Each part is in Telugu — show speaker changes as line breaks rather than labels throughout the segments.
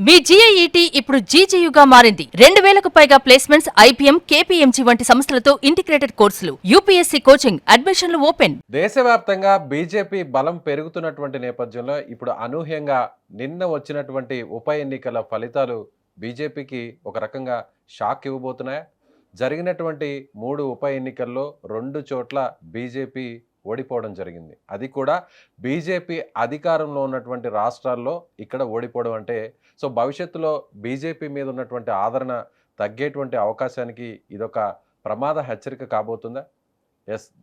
మీ జీఐఈటీ ఇప్పుడు జీజేయుగా మారింది. 2000కు పైగా ప్లేస్మెంట్స్, ఐపీఎం, కేపీఎంజీ వంటి సంస్థలతో ఇంటిగ్రేటెడ్ కోర్సులు, యూపీఎస్సీ కోచింగ్, అడ్మిషన్లు ఓపెన్.
దేశవ్యాప్తంగా బీజేపీ బలం పెరుగుతున్నటువంటి నేపథ్యంలో ఇప్పుడు అనూహ్యంగా నిన్న వచ్చినటువంటి ఉప ఎన్నికల ఫలితాలు బీజేపీకి ఒక రకంగా షాక్ ఇవ్వబోతున్నాయా? జరిగినటువంటి 3 ఉప ఎన్నికల్లో 2 చోట్ల బీజేపీ ఓడిపోవడం జరిగింది. అది కూడా బీజేపీ అధికారంలో ఉన్నటువంటి రాష్ట్రాల్లో ఇక్కడ ఓడిపోవడం అంటే భవిష్యత్తులో బీజేపీ మీద ఉన్నటువంటి ఆదరణ తగ్గేటువంటి అవకాశానికి ఇదొక ప్రమాద హెచ్చరిక కాబోతుందా?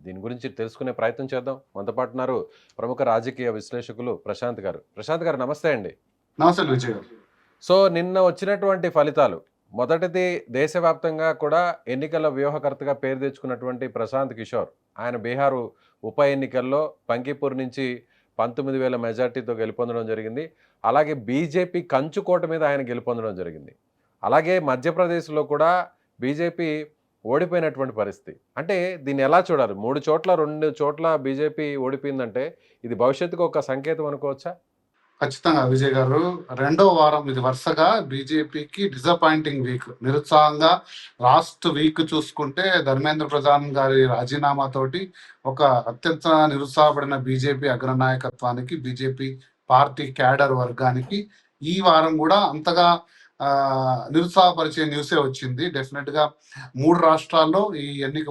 దీని గురించి తెలుసుకునే ప్రయత్నం చేద్దాం. మనతో పాటు ఉన్నారు ప్రముఖ రాజకీయ విశ్లేషకులు ప్రశాంత్ గారు. ప్రశాంత్ గారు నమస్తే అండి.
నమస్తే విజయ్ గారు.
నిన్న వచ్చినటువంటి ఫలితాలు, మొదటిది దేశవ్యాప్తంగా కూడా ఎన్నికల వ్యూహకర్తగా పేరు తెచ్చుకున్నటువంటి ప్రశాంత్ కిషోర్. ఆయన బీహారు ఉప ఎన్నికల్లో పంకీపూర్ నుంచి 19,000 మెజార్టీతో గెలుపొందడం జరిగింది. అలాగే బీజేపీ కంచుకోట మీద ఆయన గెలుపొందడం జరిగింది. అలాగే మధ్యప్రదేశ్లో కూడా బీజేపీ ఓడిపోయినటువంటి పరిస్థితి. అంటే దీన్ని ఎలా చూడాలి? 3 చోట్ల 2 చోట్ల బీజేపీ ఓడిపోయిందంటే ఇది భవిష్యత్తుకు ఒక సంకేతం అనుకోవచ్చా?
ఖచ్చితంగా విజయ్ గారు. రెండో వారం ఇది వరుసగా బీజేపీకి డిసప్పాయింటింగ్ వీక్. నిరుత్సాహంగా లాస్ట్ వీక్ చూసుకుంటే ధర్మేంద్ర ప్రధాన్ గారి రాజీనామాతోటి ఒక అత్యంత నిరుత్సాహపడిన బీజేపీ అగ్రనాయకత్వానికి, బీజేపీ పార్టీ క్యాడర్ వర్గానికి ఈ వారం కూడా అంతగా నిరుత్సాహపరిచే న్యూసే వచ్చింది. డెఫినెట్ గా 3 రాష్ట్రాల్లో ఈ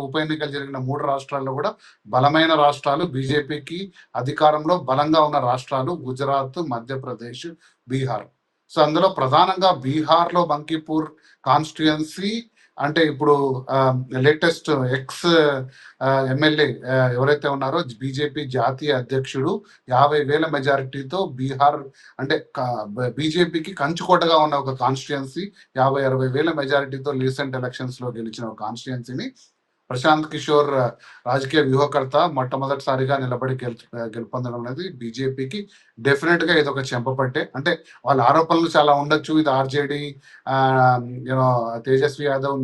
ఉప ఎన్నికలు జరిగిన 3 రాష్ట్రాల్లో కూడా బలమైన రాష్ట్రాలు, బీజేపీకి అధికారంలో బలంగా ఉన్న రాష్ట్రాలు గుజరాత్, మధ్యప్రదేశ్, బీహార్. సో అందులో ప్రధానంగా బీహార్లో బంకీపూర్ కాన్స్టిట్యుయెన్సీ అంటే ఇప్పుడు లేటెస్ట్ ఎక్స్ ఎమ్మెల్యే ఎవరైతే ఉన్నారో బీజేపీ జాతీయ అధ్యక్షుడు 50,000 మెజారిటీతో బీహార్ అంటే బీజేపీకి కంచుకోటగా ఉన్న ఒక కాన్స్టిట్యుయెన్సీ, 50,000-60,000 మెజారిటీతో రీసెంట్ ఎలక్షన్స్ లో గెలిచిన ఒక కాన్స్టిట్యుయెన్సీని ప్రశాంత్ కిషోర్ రాజకీయ వ్యూహకర్త మొట్టమొదటిసారిగా నిలబడి గెలుపొందడం అనేది బీజేపీకి డెఫినెట్ గా ఇది ఒక చెంపపట్టే. అంటే వాళ్ళ ఆరోపణలు చాలా ఉండొచ్చు, ఇది ఆర్జేడీ తేజస్వి యాదవ్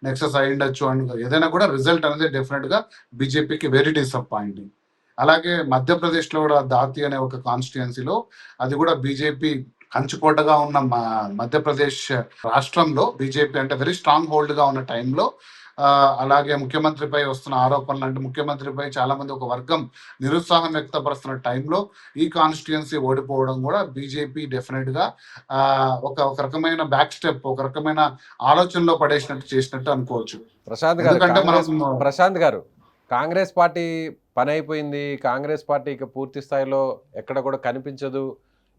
నెక్సస్ అయి ఉండొచ్చు అని, ఏదైనా కూడా రిజల్ట్ అనేది డెఫినెట్ గా బీజేపీకి వెరీ డిసప్పాయింటింగ్. అలాగే మధ్యప్రదేశ్ లో కూడా దాతి అనే ఒక కాన్స్టిట్యుయెన్సీలో అది కూడా బీజేపీ కంచుకోటగా ఉన్న మధ్యప్రదేశ్ రాష్ట్రంలో బీజేపీ అంటే వెరీ స్ట్రాంగ్ హోల్డ్ గా ఉన్న టైంలో అలాగే ముఖ్యమంత్రిపై వస్తున్న ఆరోపణలు, అంటే ముఖ్యమంత్రిపై చాలా మంది ఒక వర్గం నిరుత్సాహం వ్యక్తపరుస్తున్న టైంలో ఈ కాన్స్టిట్యుయెన్సీ ఓడిపోవడం కూడా బీజేపీ డెఫినెట్ గా ఒక రకమైన బ్యాక్ స్టెప్, ఒక రకమైన ఆలోచనలో చేసినట్టు అనుకోవచ్చు.
ప్రశాంత్ గారు, కాంగ్రెస్ పార్టీ పని అయిపోయింది, కాంగ్రెస్ పార్టీ ఇక పూర్తి స్థాయిలో ఎక్కడ కూడా కనిపించదు,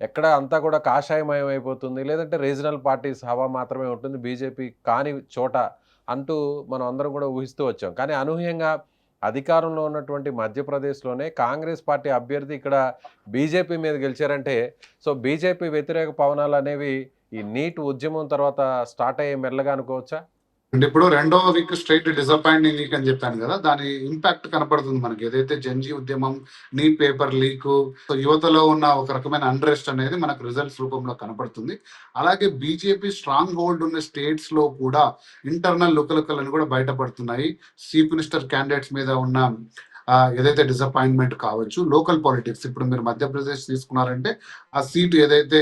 ఎక్కడ అంతా కూడా కాషాయమయం అయిపోతుంది, లేదంటే రీజనల్ పార్టీస్ హవా మాత్రమే ఉంటుంది బీజేపీ కాని చోట అంటూ మనం అందరం కూడా ఊహిస్తూ వచ్చాం. కానీ అనూహ్యంగా అధికారంలో ఉన్నటువంటి మధ్యప్రదేశ్లోనే కాంగ్రెస్ పార్టీ అభ్యర్థి ఇక్కడ బీజేపీ మీద గెలిచారంటే బీజేపీ వ్యతిరేక పవనాలు అనేవి ఈ నీట్ ఉద్యమం తర్వాత స్టార్ట్ అయ్యే మెల్లగా అనుకోవచ్చా?
అంటే ఇప్పుడు రెండో వీక్ స్ట్రైట్ డిసప్పాయింటింగ్ వీక్ అని చెప్పాను కదా, దాని ఇంపాక్ట్ కనపడుతుంది మనకి. ఏదైతే జంజీ ఉద్యమం, నీట్ పేపర్ లీక్, యువతలో ఉన్న ఒక రకమైన అన్రెస్ట్ అనేది మనకు రిజల్ట్స్ రూపంలో కనపడుతుంది. అలాగే బీజేపీ స్ట్రాంగ్ హోల్డ్ ఉన్న స్టేట్స్ లో కూడా ఇంటర్నల్ లుకలుకలను కూడా బయటపడుతున్నాయి. చీఫ్ మినిస్టర్ క్యాండిడేట్స్ మీద ఉన్న ఏదైతే డిసప్పాయింట్మెంట్ కావచ్చు, లోకల్ పాలిటిక్స్. ఇప్పుడు మీరు మధ్యప్రదేశ్ తీసుకున్నారంటే ఆ సీటు ఏదైతే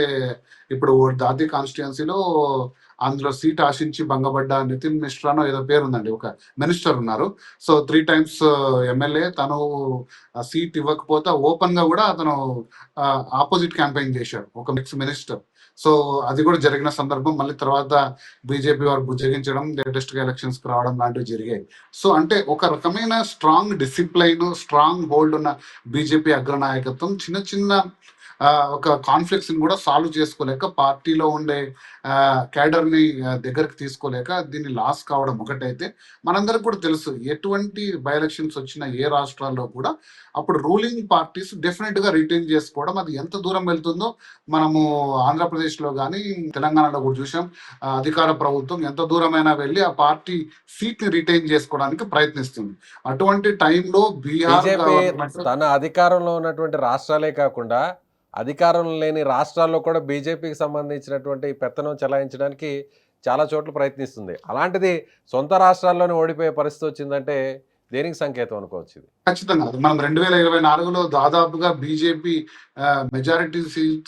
ఇప్పుడు దాది కాన్స్టిట్యుయెన్సీలో అందులో సీట్ ఆశించి భంగపడ్డ నితిన్ మిశ్రానో ఏదో పేరు ఉందండి, ఒక మినిస్టర్ ఉన్నారు. సో 3 times ఎమ్మెల్యే, తను సీట్ ఇవ్వకపోతే ఓపెన్ గా కూడా అతను ఆపోజిట్ క్యాంపెయిన్ చేశాడు, ఒక ఎక్స్ మినిస్టర్. సో అది కూడా జరిగిన సందర్భం. మళ్ళీ తర్వాత బీజేపీ వారు బుజ్జగించడం, లేటెస్ట్ గా ఎలక్షన్స్ కి రావడం లాంటివి జరిగాయి. సో అంటే ఒక రకమైన స్ట్రాంగ్ డిసిప్లైన్, స్ట్రాంగ్ హోల్డ్ ఉన్న బీజేపీ అగ్రనాయకత్వం చిన్న చిన్న ఒక కాన్ఫ్లిక్ట్స్ ని కూడా సాల్వ్ చేసుకోలేక, పార్టీలో ఉండే క్యాడర్ ని దగ్గరికి తీసుకోలేక దీన్ని లాస్ కావడం ఒకటైతే, మనందరికి కూడా తెలుసు ఎటువంటి బై ఎలక్షన్స్ వచ్చిన ఏ రాష్ట్రాల్లో కూడా అప్పుడు రూలింగ్ పార్టీస్ డెఫినెట్ గా రిటైన్ చేసుకోవడం, అది ఎంత దూరం వెళ్తుందో మనము ఆంధ్రప్రదేశ్ లో కానీ తెలంగాణలో కూడా చూసాం. అధికార ప్రభుత్వం ఎంత దూరమైనా వెళ్ళి ఆ పార్టీ సీట్ ని రిటైన్ చేసుకోవడానికి ప్రయత్నిస్తుంది. అటువంటి టైంలో బీహార్
తన అధికారంలో ఉన్నటువంటి రాష్ట్రాలే కాకుండా అధికారంలో లేని రాష్ట్రాల్లో కూడా బీజేపీకి సంబంధించినటువంటి పెత్తనం చెలాయించడానికి చాలా చోట్ల ప్రయత్నిస్తుంది. అలాంటిది సొంత రాష్ట్రాల్లోనే ఓడిపోయే పరిస్థితి వచ్చిందంటే దేనికి సంకేతం అనుకోవచ్చు ఇది?
ఖచ్చితంగా. అది మనం 2024లో దాదాపుగా బీజేపీ మెజారిటీ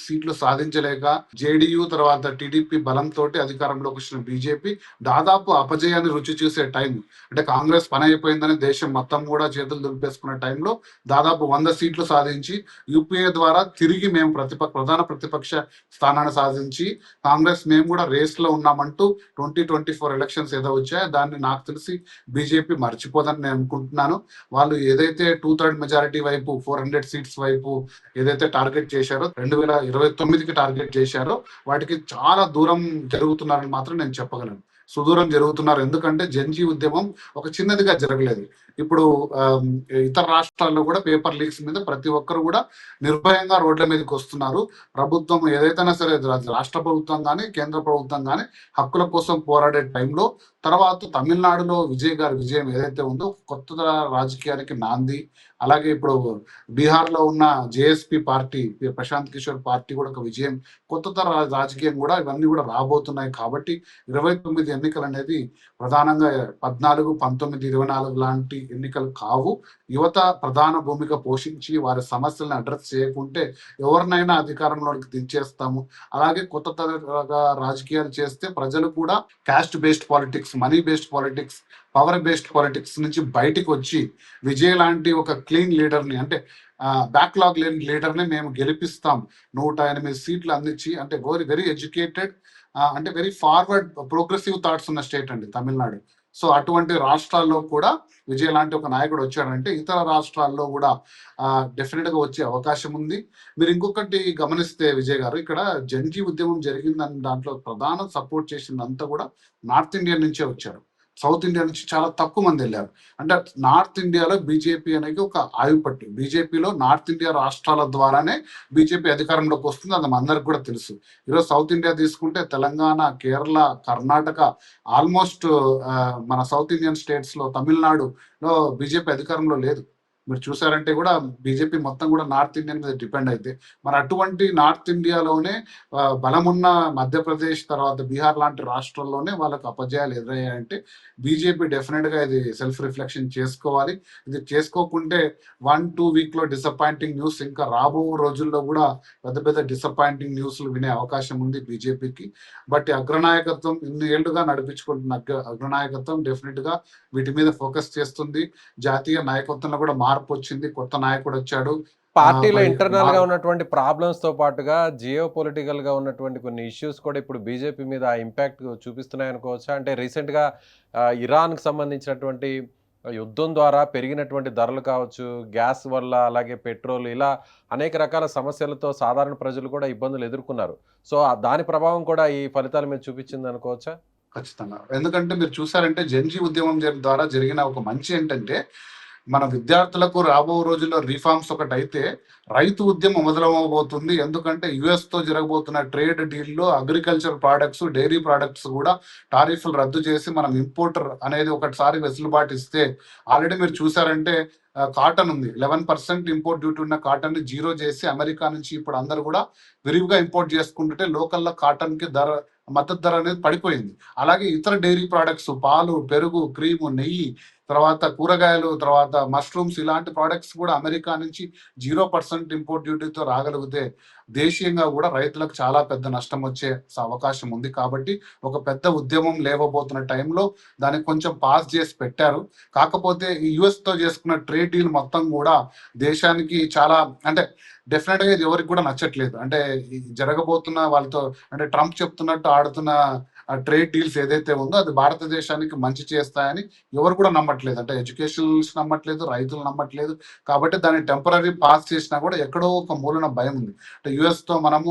సీట్లు సాధించలేక, జేడీయూ తర్వాత టీడీపీ బలంతోటి అధికారంలోకొచ్చిన బీజేపీ దాదాపు అపజయాన్ని రుచి చూసే టైం. అంటే కాంగ్రెస్ పనయిపోయిందని దేశం మొత్తం గూడా చేతులు దులిపేసుకున్న టైంలో దాదాపు 100 సీట్లు సాధించి, యూపీఏ ద్వారా తిరిగి మేము ప్రధాన ప్రతిపక్ష స్థానాన్ని సాధించి, కాంగ్రెస్ మేము గూడా రేస్‌లో ఉన్నామంటూ 2024 ఎలక్షన్స్ ఏదో వచ్చాయో దాన్ని నాకు తెలిసి బీజేపీ మర్చిపోదని నేను అనుకుంటున్నాను. వాళ్ళు ఏదైతే 2/3 మెజారిటీ వైపు 400 సీట్స్ వైపు ఏదైతే టార్గెట్ చేశారో 2029కి టార్గెట్ చేశారో వాటికి చాలా దూరం జరుగుతున్నారని మాత్రం నేను చెప్పగలను. సుదూరం జరుగుతున్నారు. ఎందుకంటే జంజీ ఉద్యమం ఒక చిన్నదిగా జరగలేదు. ఇప్పుడు ఆహ్, ఇతర రాష్ట్రాల్లో కూడా పేపర్ లీక్స్ మీద ప్రతి ఒక్కరు కూడా నిర్భయంగా రోడ్ల మీదకి వస్తున్నారు. ప్రభుత్వం ఏదైతేనా సరే రాష్ట్ర ప్రభుత్వం గాని, కేంద్ర ప్రభుత్వం గాని హక్కుల కోసం పోరాడే టైంలో తర్వాత తమిళనాడులో విజయ్ గారి విజయం ఏదైతే ఉందో కొత్త రాజకీయానికి నాంది. అలాగే ఇప్పుడు బీహార్‌లో ఉన్న జేఎస్‌పీ పార్టీ, ప్రశాంత్ కిషోర్ పార్టీ కూడా ఒక విజయం. కొత్త తర రాజకీయం కూడా ఇవన్నీ కూడా రాబోతున్నాయి కాబట్టి 29 ఎన్నికలనేది ప్రధానంగా 14, 19, 24 లాంటి ఎన్నికలు కావు. యువత ప్రధాన భూమిక పోషించి వారి సమస్యలను అడ్రెస్ చేయకుంటే ఎవరినైనా అధికారంలోకి దించేస్తాము. అలాగే కొత్త తరగా రాజకీయాలు చేస్తే ప్రజలు కూడా cost based politics, money based politics, power based politics నుంచి బయటికొచ్చి విజయ్ లాంటి ఒక క్లీన్ లీడర్‌ని అంటే బ్యాక్‌లాగ్ లేని లీడర్‌ని మేము గెలిపిస్తాం. 108 సీట్లు అందించి అంటే వెరీ ఎడ్యుకేటెడ్ అంటే వెరీ ఫార్వర్డ్ ప్రోగ్రెసివ్ థాట్స్ ఉన్న స్టేట్ అండి తమిళనాడు. సో అటువంటి రాష్ట్రాల్లో కూడా విజయ్ లాంటి ఒక నాయకుడు వచ్చాడంటే ఇతర రాష్ట్రాల్లో కూడా డెఫినెట్‌గా వచ్చే అవకాశం ఉంది. మీరు ఇంకొకటి గమనిస్తే విజయ్ గారు ఇక్కడ జంజీ ఉద్యమం జరిగిందని దాంట్లో ప్రధాన సపోర్ట్ చేసిందంతా కూడా నార్త్ ఇండియా నుంచే వచ్చారు. సౌత్ ఇండియా నుంచి చాలా తక్కువ మంది వెళ్ళారు. అంటే నార్త్ ఇండియాలో బీజేపీ అనేది ఒక ఆయుపట్టు. బీజేపీలో నార్త్ ఇండియా రాష్ట్రాల ద్వారానే బీజేపీ అధికారంలోకి వస్తుంది. అది మనందరికి కూడా తెలుసు. ఈరోజు సౌత్ ఇండియా తీసుకుంటే తెలంగాణ, కేరళ, కర్ణాటక ఆల్మోస్ట్ మన సౌత్ ఇండియన్ స్టేట్స్‌లో తమిళనాడులో బీజేపీ అధికారంలో లేదు. మీరు చూసారంటే కూడా బీజేపీ మొత్తం కూడా నార్త్ ఇండియన్ మీద డిపెండ్ అయితే మరి అటువంటి నార్త్ ఇండియాలోనే బలమున్న మధ్యప్రదేశ్ తర్వాత బీహార్ లాంటి రాష్ట్రాల్లోనే వాళ్ళకు అపజయాలు ఎదురయ్యాయంటే బీజేపీ డెఫినెట్గా ఇది సెల్ఫ్ రిఫ్లెక్షన్ చేసుకోవాలి. ఇది చేసుకోకుంటే 1-2 వీక్లో డిసప్పాయింటింగ్ న్యూస్ ఇంకా రాబో రోజుల్లో కూడా పెద్ద పెద్ద డిసప్పాయింటింగ్ న్యూస్లు వినే అవకాశం ఉంది బీజేపీకి. బట్ అగ్రనాయకత్వం ఇన్ని ఏళ్లుగా నడిపించుకుంటున్న అగ్రనాయకత్వం డెఫినెట్గా వీటి మీద ఫోకస్ చేస్తుంది. జాతీయ నాయకత్వంలో కూడా మార్పు వచ్చింది. కొత్త నాయకుడు వచ్చాడు.
పార్టీలో
మరి
ఇంటర్నల్ గా
మార్
ఉన్నటువంటి ప్రాబ్లమ్స్ తో పాటుగా జియో పొలిటికల్ గా ఉన్నటువంటి కొన్ని ఇష్యూస్ కూడా ఇప్పుడు బీజేపీ మీద ఆ ఇంపాక్ట్ చూపిస్తున్నాయి అనుకోవచ్చా? అంటే రీసెంట్ గా ఇరాన్ కి సంబంధించినటువంటి యుద్ధం ద్వారా పెరిగినటువంటి ధరలు కావచ్చు, గ్యాస్ వల్ల, అలాగే పెట్రోల్, ఇలా అనేక రకాల సమస్యలతో సాధారణ ప్రజలు కూడా ఇబ్బందులు ఎదుర్కొన్నారు. సో దాని ప్రభావం కూడా ఈ ఫలితాల మీద చూపించింది అనుకోవచ్చా?
ఖచ్చితంగా. ఎందుకంటే మీరు చూసారంటే జెన్‌జీ ఉద్యమం ద్వారా జరిగిన ఒక మంచి ఏంటంటే, మన విద్యార్థులకు రాబో రోజుల్లో రిఫార్మ్స్ ఒకటైతే, రైతు ఉద్యమం మొదలవ్వబోతుంది. ఎందుకంటే యూఎస్‌తో జరగబోతున్న ట్రేడ్ డీల్‌లో అగ్రికల్చర్ ప్రొడక్ట్స్, డైరీ ప్రొడక్ట్స్ కూడా టారిఫ్‌లు రద్దు చేసి మనం ఇంపోర్టర్ అనేది ఒకసారి వెసులుబాటు ఇస్తే, ఆల్రెడీ మీరు చూసారంటే కాటన్ ఉంది. 11% ఇంపోర్ట్ డ్యూటీ ఉన్న కాటన్‌ని జీరో చేసి అమెరికా నుంచి ఇప్పుడు అందరూ కూడా విరివిగా ఇంపోర్ట్ చేసుకుంటుంటే లోకల్‌లో కాటన్‌కి మద్దతు ధర అనేది పడిపోయింది. అలాగే ఇతర డైరీ ప్రొడక్ట్స్ పాలు, పెరుగు, క్రీము, నెయ్యి, తర్వాత కూరగాయలు, తర్వాత మష్రూమ్స్ ఇలాంటి ప్రొడక్ట్స్ కూడా అమెరికా నుంచి 0% ఇంపోర్ట్ డ్యూటీతో రాగలిగితే దేశీయంగా కూడా రైతులకు చాలా పెద్ద నష్టం వచ్చే అవకాశం ఉంది. కాబట్టి ఒక పెద్ద ఉద్యమం లేవబోతున్న టైంలో దానికి కొంచెం పాజ్ చేసి పెట్టారు. కాకపోతే ఈ యూఎస్‌తో చేసుకున్న ట్రేడ్ డీల్ మొత్తం కూడా దేశానికి చాలా అంటే డెఫినెట్‌గా ఇది ఎవరికి కూడా నచ్చట్లేదు. అంటే ఈ జరగబోతున్న వాళ్ళతో అంటే ట్రంప్ చెప్తున్నట్టు ఆడుతున్న ట్రేడ్ డీల్స్ ఏదైతే ఉందో అది భారతదేశానికి మంచి చేస్తాయని ఎవరు కూడా నమ్మట్లేదు. అంటే ఎడ్యుకేషనలిస్ట్ నమ్మట్లేదు, రైతులు నమ్మట్లేదు. కాబట్టి దాన్ని టెంపరరీ పాస్ చేసినా కూడా ఎక్కడో ఒక మూలన భయం ఉంది. అంటే యూఎస్‌తో మనము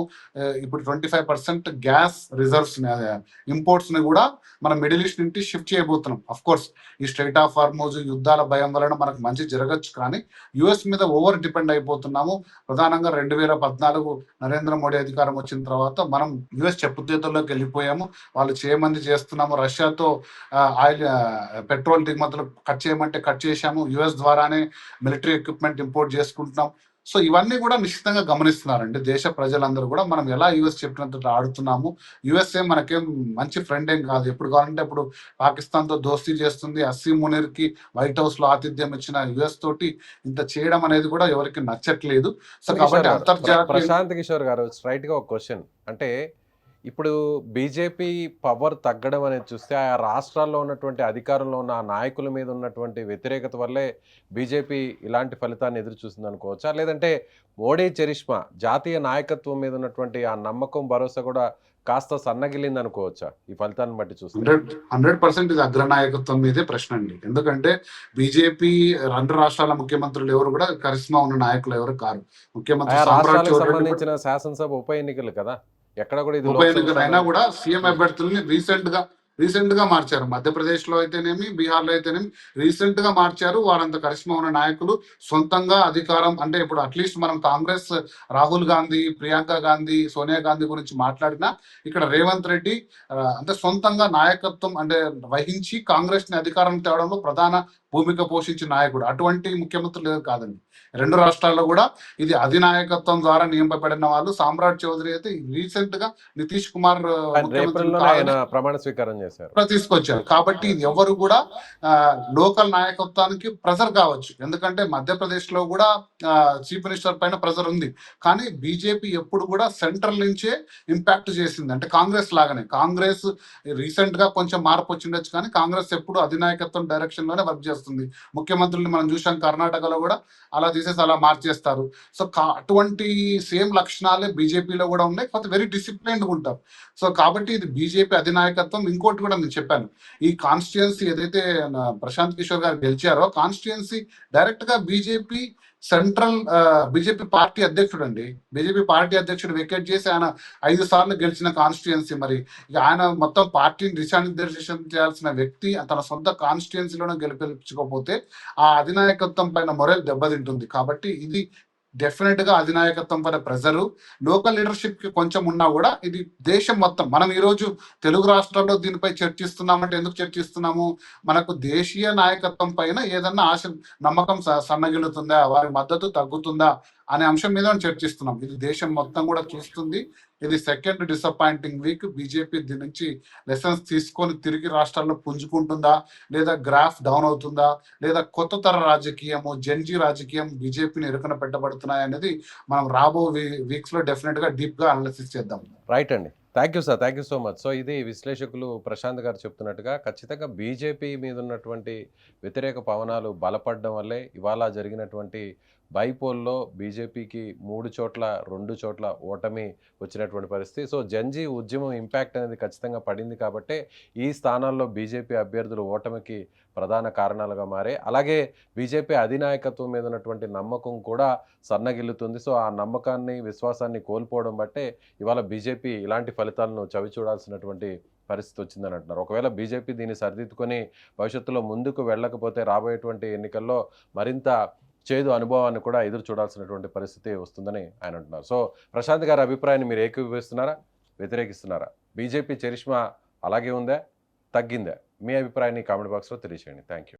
ఇప్పుడు 25% గ్యాస్ రిజర్వ్స్‌ని ఇంపోర్ట్స్‌ని కూడా మనం మిడిల్ ఈస్ట్ నుండి షిఫ్ట్ చేయబోతున్నాం. ఆఫ్‌కోర్స్ ఈ స్ట్రెయిట్ ఆఫ్ హార్మోజ్ యుద్ధాల భయం వలన మనకు మంచి జరగొచ్చు. కానీ యూఎస్ మీద ఓవర్ డిపెండ్ అయిపోతున్నాము. ప్రధానంగా 2014 నరేంద్ర మోడీ అధికారం వచ్చిన తర్వాత మనం యూఎస్ చెప్పుచేతుల్లోకి వెళ్ళిపోయాము. వాళ్ళు చేయమంది చేస్తున్నాము. రష్యాతో ఆయిల్ పెట్రోల్ దిగుమతులు కట్ చేయమంటే కట్ చేశాము. యూఎస్ ద్వారానే మిలిటరీ ఎక్విప్మెంట్ ఇంపోర్ట్ చేసుకుంటున్నాం. సో ఇవన్నీ కూడా నిశ్చితంగా గమనిస్తున్నారండి దేశ ప్రజలందరూ కూడా. మనం ఎలా యుఎస్ చెప్పినంత ఆడుతున్నాము, యుఎస్ఏ మనకేం మంచి ఫ్రెండ్ ఏం కాదు. ఎప్పుడు కావాలంటే అప్పుడు పాకిస్తాన్తో దోస్తీ చేస్తుంది. అస్సీం మునీర్కి వైట్ హౌస్ లో ఆతిథ్యం ఇచ్చిన యుఎస్ తోటి ఇంత చేయడం అనేది కూడా ఎవరికి నచ్చట్లేదు. సో కాబట్టి అంతర్జాతీయ
ప్రశాంత్ కిషోర్ గారు స్ట్రైట్ గా ఒక క్వశ్చన్ అంటే ఇప్పుడు బీజేపీ పవర్ తగ్గడం అనేది చూస్తే ఆ రాష్ట్రాల్లో ఉన్నటువంటి అధికారంలో ఉన్న ఆ నాయకుల మీద ఉన్నటువంటి వ్యతిరేకత వల్లే బీజేపీ ఇలాంటి ఫలితాన్ని ఎదురు చూసింది అనుకోవచ్చా, లేదంటే మోడీ చరిష్మా జాతీయ నాయకత్వం మీద ఉన్నటువంటి ఆ నమ్మకం భరోసా కూడా కాస్త సన్నగిలింది అనుకోవచ్చా ఈ ఫలితాన్ని బట్టి చూస్తే?
100% ఇది అగ్రనాయకత్వం మీదే ప్రశ్న అండి. ఎందుకంటే బీజేపీ రెండు రాష్ట్రాల ముఖ్యమంత్రులు ఎవరు కూడా కరిష్మా ఉన్న నాయకులు ఎవరు కారు. ముఖ్యమంత్రి
ఆయా
సామ్రాట్
రాష్ట్రాలకు
చౌదరి
సంబంధించిన శాసనసభ ఉప ఎన్నికలు కదా, ఎక్కడ కూడా ఇది
ఉప
లోక్సభ
ఎన్నికలు అయినా
స్థానాలు.
కూడా సీఎం అభ్యర్థుల్ని రీసెంట్ గా మార్చారు. మధ్యప్రదేశ్ లో అయితేనేమి, బీహార్ లో అయితేనేమి రీసెంట్ గా మార్చారు. వారంత కరిష్మా ఉన్న నాయకులు సొంతంగా అధికారం అంటే ఇప్పుడు అట్లీస్ట్ మనం కాంగ్రెస్ రాహుల్ గాంధీ, ప్రియాంక గాంధీ, సోనియా గాంధీ గురించి మాట్లాడినా ఇక్కడ రేవంత్ రెడ్డి అంటే సొంతంగా నాయకత్వం అంటే వహించి కాంగ్రెస్ ని అధికారం తేవడంలో ప్రధాన భూమిక పోషించిన నాయకుడు. అటువంటి ముఖ్యమంత్రులు ఎవరు కాదండి. రెండు రాష్ట్రాల్లో కూడా ఇది అధినాయకత్వం ద్వారా నియమింపబడిన వాళ్ళు. సామ్రాట్ చౌదరి అయితే రీసెంట్ గా నితీష్ కుమార్
ఏప్రిల్లోనే ఆయన ప్రమాణ స్వీకారం చేశారు.
తీసుకొచ్చారు. కాబట్టి ఇది ఎవరు కూడా లోకల్ నాయకత్వానికి ప్రెజర్ కావచ్చు. ఎందుకంటే మధ్యప్రదేశ్ లో కూడా చీఫ్ మినిస్టర్ పైన ప్రెజర్ ఉంది. కానీ బీజేపీ ఎప్పుడు కూడా సెంట్రల్ నుంచే ఇంపాక్ట్ చేసింది. అంటే కాంగ్రెస్ లాగానే. కాంగ్రెస్ రీసెంట్ గా కొంచెం మార్పు వచ్చిండొచ్చు, కానీ కాంగ్రెస్ ఎప్పుడు అధినాయకత్వం డైరెక్షన్ లోనే వర్క్ చేస్తుంది. ముఖ్యమంత్రుల్ని మనం చూసాం కర్ణాటకలో కూడా అలా తీసేసి అలా మార్చేస్తారు. సో అటువంటి సేమ్ లక్షణాలే బీజేపీలో కూడా ఉన్నాయి. కాకపోతే వెరీ డిసిప్లైన్డ్ ఉంటారు. సో కాబట్టి ఇది బీజేపీ అధినాయకత్వం. ఇంకోటి కూడా నేను చెప్పాను, ఈ కాన్స్టిట్యుయెన్సీ ఏదైతే ప్రశాంత్ కిషోర్ గారు గెలిచారో కాన్స్టిట్యుయెన్సీ డైరెక్ట్ గా బీజేపీ సెంట్రల్ బీజేపీ పార్టీ అధ్యక్షుడు అండి. బీజేపీ పార్టీ అధ్యక్షుడు వెకేట్ చేసి ఆయన 5 సార్లు గెలిచిన కాన్స్టిట్యుయెన్సీ. మరి ఇక ఆయన మొత్తం పార్టీని దిశానిర్దేశం చేయాల్సిన వ్యక్తి తన సొంత కాన్స్టిట్యుయెన్సీలోనే గెలిపించుకోకపోతే ఆ అధినాయకత్వం పైన మొరల్ దెబ్బతింటుంది. కాబట్టి ఇది డెఫినెట్ గా అధినాయకత్వం పైన ప్రెజరు లోకల్ లీడర్షిప్ కి కొంచెం ఉన్నా కూడా ఇది దేశం మొత్తం. మనం ఈ రోజు తెలుగు రాష్ట్రాల్లో దీనిపై చర్చిస్తున్నామంటే ఎందుకు చర్చిస్తున్నాము? మనకు దేశీయ నాయకత్వం పైన ఏదన్నా ఆశ నమ్మకం సన్నగిలుతుందా, వారి మద్దతు తగ్గుతుందా అనే అంశం మీద చర్చిస్తున్నాం. ఇది దేశం మొత్తం కూడా చూస్తుంది. ఇది సెకండ్ డిసప్పాయింటింగ్ వీక్. బీజేపీ దీని నుంచి లెసన్స్ తీసుకొని తిరిగి రాష్ట్రాల్లో పుంజుకుంటుందా, లేదా గ్రాఫ్ డౌన్ అవుతుందా, లేదా కొత్త తర రాజకీయము జెన్జీ రాజకీయం బీజేపీని ఎరుకన పెట్టబడుతున్నాయి అనేది మనం రాబో వీక్స్ లో డెఫినెట్ గా డీప్ గా అనాలిసిస్ చేద్దాం.
రైట్ అండి, thank you sir, thank you so much. So ఇది విశ్లేషకులు ప్రశాంత్ గారు చెప్తున్నట్టుగా ఖచ్చితంగా బీజేపీ మీద ఉన్నటువంటి వ్యతిరేక పవనాలు బలపడడం వల్లే ఇవాళ జరిగినటువంటి బైపోల్లో బీజేపీకి 3 చోట్ల 2 చోట్ల ఓటమి వచ్చినటువంటి పరిస్థితి. సో జంజీ ఉద్యమం ఇంపాక్ట్ అనేది ఖచ్చితంగా పడింది కాబట్టే ఈ స్థానాల్లో బీజేపీ అభ్యర్థులు ఓటమికి ప్రధాన కారణాలుగా మారే. అలాగే బీజేపీ అధినాయకత్వం మీద ఉన్నటువంటి నమ్మకం కూడా సన్నగిల్లుతుంది. సో ఆ నమ్మకాన్ని విశ్వాసాన్ని కోల్పోవడం బట్టే ఇవాళ బీజేపీ ఇలాంటి ఫలితాలను చవి చూడాల్సినటువంటి పరిస్థితి వచ్చిందని అంటున్నారు. ఒకవేళ బీజేపీ దీన్ని సరిదిద్దుకొని భవిష్యత్తులో ముందుకు వెళ్ళకపోతే రాబోయేటువంటి ఎన్నికల్లో మరింత చేదు అనుభవాన్ని కూడా ఎదురు చూడాల్సినటువంటి పరిస్థితి వస్తుందని ఆయన అంటున్నారు. సో ప్రశాంత్ గారి అభిప్రాయాన్ని మీరు ఏకీభవిస్తున్నారా, వ్యతిరేకిస్తున్నారా? బీజేపీ చరిష్మా అలాగే ఉందా, తగ్గిందా? మీ అభిప్రాయాన్ని కామెంట్ బాక్స్లో తెలియజేయండి. Thank you.